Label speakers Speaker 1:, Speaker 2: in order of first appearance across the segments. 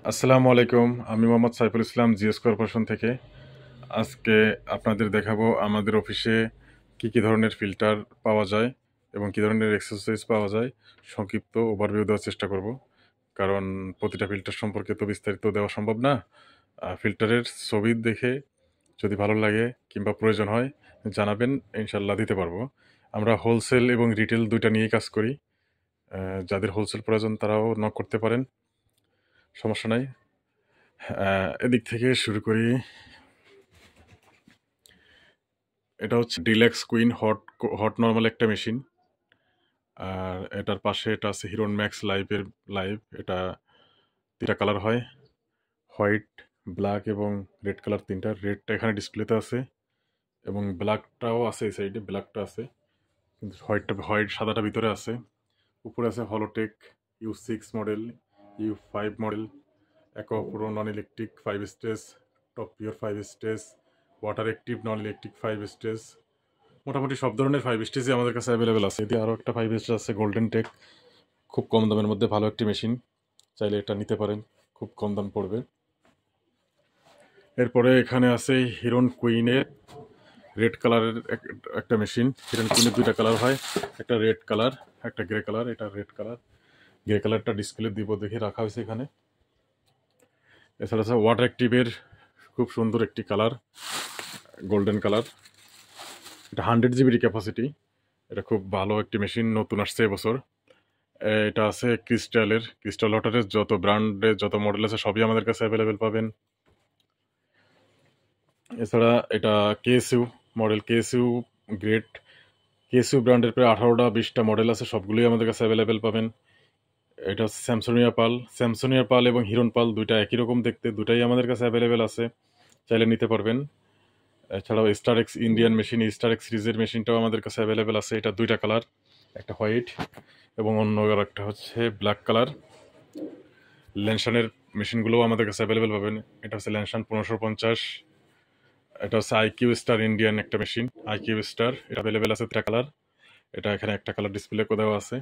Speaker 1: আসসালামু আলাইকুম। আমি মোহাম্মদ সাইফুল ইসলাম জিএস কর্পোরেশন থেকে। আজকে আপনাদের দেখাবো আমাদের অফিসে কি কি ধরনের ফিল্টার পাওয়া যায় এবং কি ধরনের এক্সারসাইজ পাওয়া যায়। সংক্ষিপ্ত ওভারভিউ দেওয়ার চেষ্টা করব, কারণ প্রতিটা ফিল্টার সম্পর্কে তো বিস্তারিত দেওয়া সম্ভব না। ফিল্টারের ছবি দেখে যদি ভালো লাগে কিংবা প্রয়োজন হয় জানাবেন, ইনশাল্লাহ দিতে পারবো। আমরা হোলসেল এবং রিটেল দুইটা নিয়েই কাজ করি। যাদের হোলসেল প্রয়োজন তারাও নক করতে পারেন, সমস্যা নাই। এদিক থেকে শুরু করি। এটা হচ্ছে deluxe queen hot hot normal একটা মেশিন। আর এটার পাশে এটা আছে হিরোন ম্যাক্স লাইভের লাইভ। এটা তিনটা কালার হয়, হোয়াইট, ব্ল্যাক এবং রেড কালার। তিনটা রেডটা এখানে ডিসপ্লেতে আছে এবং ব্ল্যাকটাও আছে, এই সাইডে ব্ল্যাকটা আছে, কিন্তু হোয়াইট সাদাটা ভিতরে আছে। উপরে আছে Holotech U6 model, U5 model, aqua pro non electric 5 stage, top pure 5 stage, water active non electric 5 stage. মোটামুটি সব ধরনের 5 স্টেজই আমাদের কাছে অ্যাভেলেবেল আছে। এতে আরও একটা 5 স্টেজ আছে গোল্ডেন টেক, খুব কম দামের মধ্যে ভালো একটি মেশিন, চাইলে এটা নিতে পারেন, খুব কম দাম পড়বে। এরপরে এখানে আছে হিরন কুইনের রেড কালারের একটা মেশিন। হিরন কুইনের দুইটা কালার হয়, একটা রেড কালার একটা গ্রে কালার। এটা রেড কালার, গ্রে কালারটা ডিসপ্লে দিব দেখে রাখা হয়েছে এখানে। এছাড়া আছে ওয়াটার অ্যাক্টিভের খুব সুন্দর একটি কালার, গোল্ডেন কালার। এটা 100 GB ক্যাপাসিটি। এটা খুব ভালো একটি মেশিন, নতুন আসছে এবছর। এটা আছে ক্রিস্টাল ওয়াটারের যত ব্র্যান্ডের যত মডেল আছে সবই আমাদের কাছে অ্যাভেলেবেল পাবেন। এছাড়া এটা কেএসইউ মডেল, কেএসইউ গ্রেড, কেএসইউ ব্র্যান্ডের প্রায় 18টা 20টা মডেল আছে, সবগুলোই আমাদের কাছে অ্যাভেলেবেল পাবেন। এটা হচ্ছে স্যামসোনিয়া পাল এবং হিরন পাল, দুইটা একই রকম দেখতে, দুটাই আমাদের কাছে অ্যাভেলেবেল আছে, চাইলে নিতে পারবেন। এছাড়াও star x Indian machine, star x সিরিজের মেশিনটাও আমাদের কাছে অ্যাভেলেবেল আছে। এটা দুইটা কালার, একটা হোয়াইট এবং অন্য একটা হচ্ছে ব্ল্যাক কালার। ল্যানসানের মেশিনগুলোও আমাদের কাছে অ্যাভেলেবেল পাবেন। এটা হচ্ছে ল্যানসান 1550। এটা হচ্ছে আইকিউ স্টার ইন্ডিয়ান একটা মেশিন, আইকিউ স্টার। এটা অ্যাভেলেবেল আছে তিনটা কালার। এটা এখানে একটা কালার ডিসপ্লে কোথাও আছে,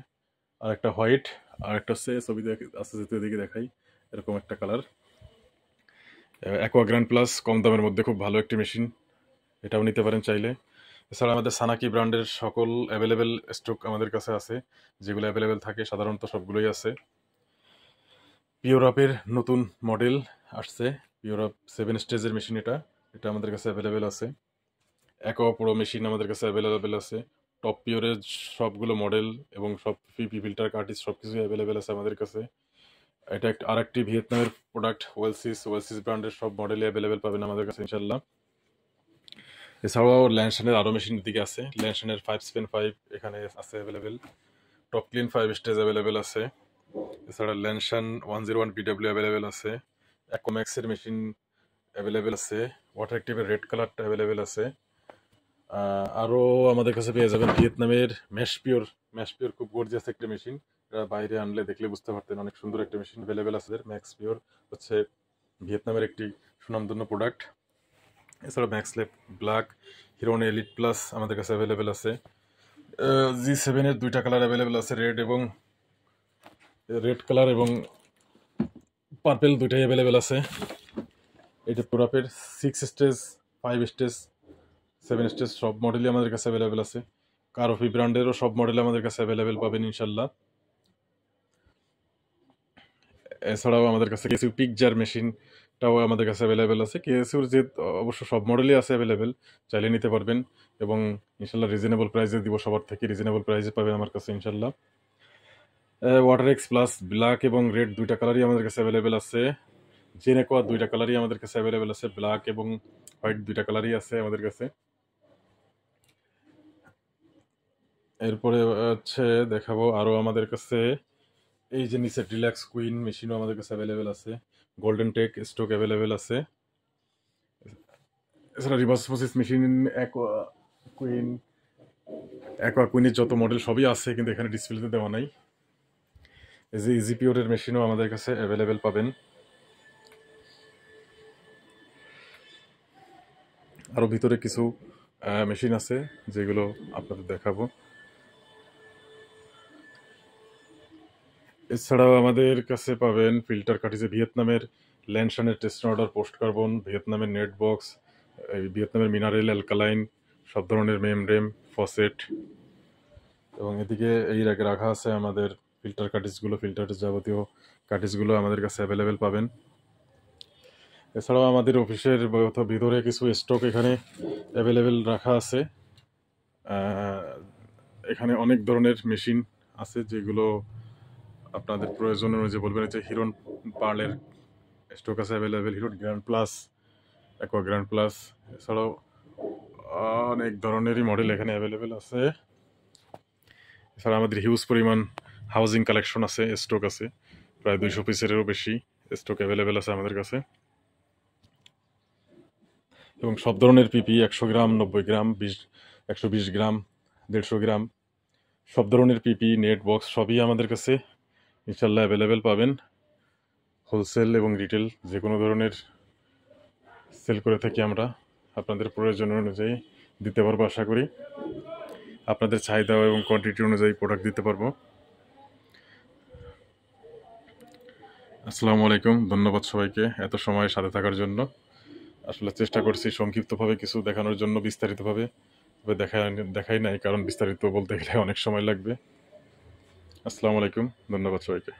Speaker 1: আর একটা হোয়াইট, আর একটা হচ্ছে ছবি আছে যেতে দিকে দেখাই, এরকম একটা কালার। অ্যাকোয়া গ্র্যান্ড প্লাস কম দামের মধ্যে খুব ভালো একটি মেশিন, এটাও নিতে পারেন চাইলে। এছাড়া আমাদের সানাকি ব্র্যান্ডের সকল অ্যাভেলেবেল স্টক আমাদের কাছে আছে, যেগুলো অ্যাভেলেবেল থাকে সাধারণত সবগুলোই আছে। পিওরাপের নতুন মডেল আসছে, পিওরাপ 7 স্টেজের মেশিন। এটা এটা আমাদের কাছে অ্যাভেলেবেল আছে। অ্যাকোয়া প্রো মেশিন আমাদের কাছে অ্যাভেলেবেল আছে। টপ পিওরের সবগুলো মডেল এবং সব পিপি ফিল্টার কার্টিজ সব কিছুই অ্যাভেলেবেল আছে আমাদের কাছে। এটা একটা আরেকটি ভিয়েতনামের প্রোডাক্ট, ওয়েলসিস ব্র্যান্ডের সব মডেলই অ্যাভেলেবেল পাবেন আমাদের কাছে ইনশাল্লাহ। এছাড়াও ল্যানসানের আরও মেশিনের দিকে আছে, ল্যানসানের 5 স্পেন 5 এখানে আছে available. Top clean 5 stage available আছে। এছাড়া ল্যানসান 101 BW অ্যাভেলেবেল আছে। অ্যাকোম্যাক্সের মেশিন অ্যাভেলেবেল আছে। ওয়াটার অ্যাক্টিভের রেড কালারটা অ্যাভেলেবেল আছে। আরও আমাদের কাছে পেয়ে যাবেন ভিয়েতনামের ম্যাশ পিওর খুব গর্জিয়াস একটা মেশিন। এটা বাইরে আনলে দেখলে বুঝতে পারতেন, অনেক সুন্দর একটা মেশিন অ্যাভেলেবেল আছে। ম্যাক্স পিওর হচ্ছে ভিয়েতনামের একটি সুনামধন্য প্রোডাক্ট। এছাড়া ম্যাক্সলেপ ব্ল্যাক, হিরোন এলিট প্লাস আমাদের কাছে অ্যাভেলেবেল আছে। G7-এর দুইটা কালার অ্যাভেলেবেল আছে, রেড কালার এবং পার্পেল, দুইটাই অ্যাভেলেবেল আছে। এটা পুরাপের 6 স্টেজ 5 স্টেজ 7 স্টেজ সব মডেলই আমাদের কাছে অ্যাভেলেবেল আছে। কারোফি ব্র্যান্ডেরও সব মডেল আমাদের কাছে অ্যাভেলেবেল পাবেন ইনশাল্লাহ। এছাড়াও আমাদের কাছে কেসিউ পিকজার মেশিনটাও আমাদের কাছে অ্যাভেলেবেল আছে। কেসিউর যে অবশ্য সব মডেলই আছে অ্যাভেলেবেল, চাইলে নিতে পারবেন এবং ইনশাল্লাহ রিজনেবল প্রাইসে দিব, সবার থেকে রিজনেবল প্রাইসে পাবেন আমার কাছে ইনশাল্লাহ। ওয়াটার এক্স প্লাস ব্ল্যাক এবং রেড দুইটা কালারই আমাদের কাছে অ্যাভেলেবেল আছে। জেনেকোয়া দুইটা কালারই আমাদের কাছে অ্যাভেলেবেল আছে, ব্ল্যাক এবং হোয়াইট দুইটা কালারই আছে আমাদের কাছে। এরপরে হচ্ছে দেখাবো আরও আমাদের কাছে এই যে নিচে ডিলাক্স কুইন মেশিনও আমাদের কাছে অ্যাভেলেবেল আছে। গোল্ডেন টেক স্টক অ্যাভেলেবেল আছে। এছাড়া reverse process machine Queen Aqua কুইনের যত মডেল সবই আছে, কিন্তু এখানে ডিসপ্লেতে দেওয়া নাই। এই যে ইজি পিওরের মেশিনও আমাদের কাছে অ্যাভেলেবেল পাবেন। আরও ভিতরে কিছু মেশিন আছে যেগুলো আপনাদের দেখাবো। এছাড়াও আমাদের কাছে পাবেন ফিল্টার কার্টিজে ভিয়েতনামের ল্যানশানের টেস্ট অর্ডার পোস্ট কার্বন, ভিয়েতনামের নেট বক্স, এই ভিয়েতনামের মিনারেল অ্যালকালাইন, সব ধরনের মেমব্রেন, ফসেট, এবং এদিকে এই র্যাকে রাখা আছে আমাদের ফিল্টার কার্টিজগুলো, ফিল্টারের যাবতীয় কার্টিজগুলো আমাদের কাছে অ্যাভেলেবেল পাবেন। এছাড়াও আমাদের অফিসের ভিতরে কিছু স্টক এখানে অ্যাভেলেবেল রাখা আছে। এখানে অনেক ধরনের মেশিন আছে যেগুলো আপনাদের প্রয়োজন অনুযায়ী বলবেন। যে হিরন পার্লের স্টক আছে available, hero grand plus, aqua grand plus, এছাড়াও অনেক ধরনেরই মডেল এখানে অ্যাভেলেবেল আছে। এছাড়া আমাদের হিউজ পরিমাণ হাউজিং কালেকশন আছে, স্টক আছে, প্রায় 200 পিসেরও বেশি স্টক অ্যাভেলেবেল আছে আমাদের কাছে। এবং সব ধরনের পিপি 100 গ্রাম, 90 গ্রাম, 120 গ্রাম, 150 গ্রাম, সব ধরনের পিপি, নেট বক্স সবই আমাদের কাছে ইনশাল্লাহ অ্যাভেলেবেল পাবেন। হোলসেল এবং রিটেল যে কোনো ধরনের সেল করে থাকি আমরা, আপনাদের প্রয়োজন অনুযায়ী দিতে পারবো। আশা করি আপনাদের চাহিদা এবং কোয়ান্টিটি অনুযায়ী প্রোডাক্ট দিতে পারবো। আসসালামু আলাইকুম, ধন্যবাদ সবাইকে এত সময় সাথে থাকার জন্য। আসলে চেষ্টা করছি সংক্ষিপ্তভাবে কিছু দেখানোর জন্য, বিস্তারিতভাবে তবে দেখাই নাই, কারণ বিস্তারিত বলতে গেলে অনেক সময় লাগবে। আসসালামু আলাইকুম, ধন্যবাদ সবাইকে।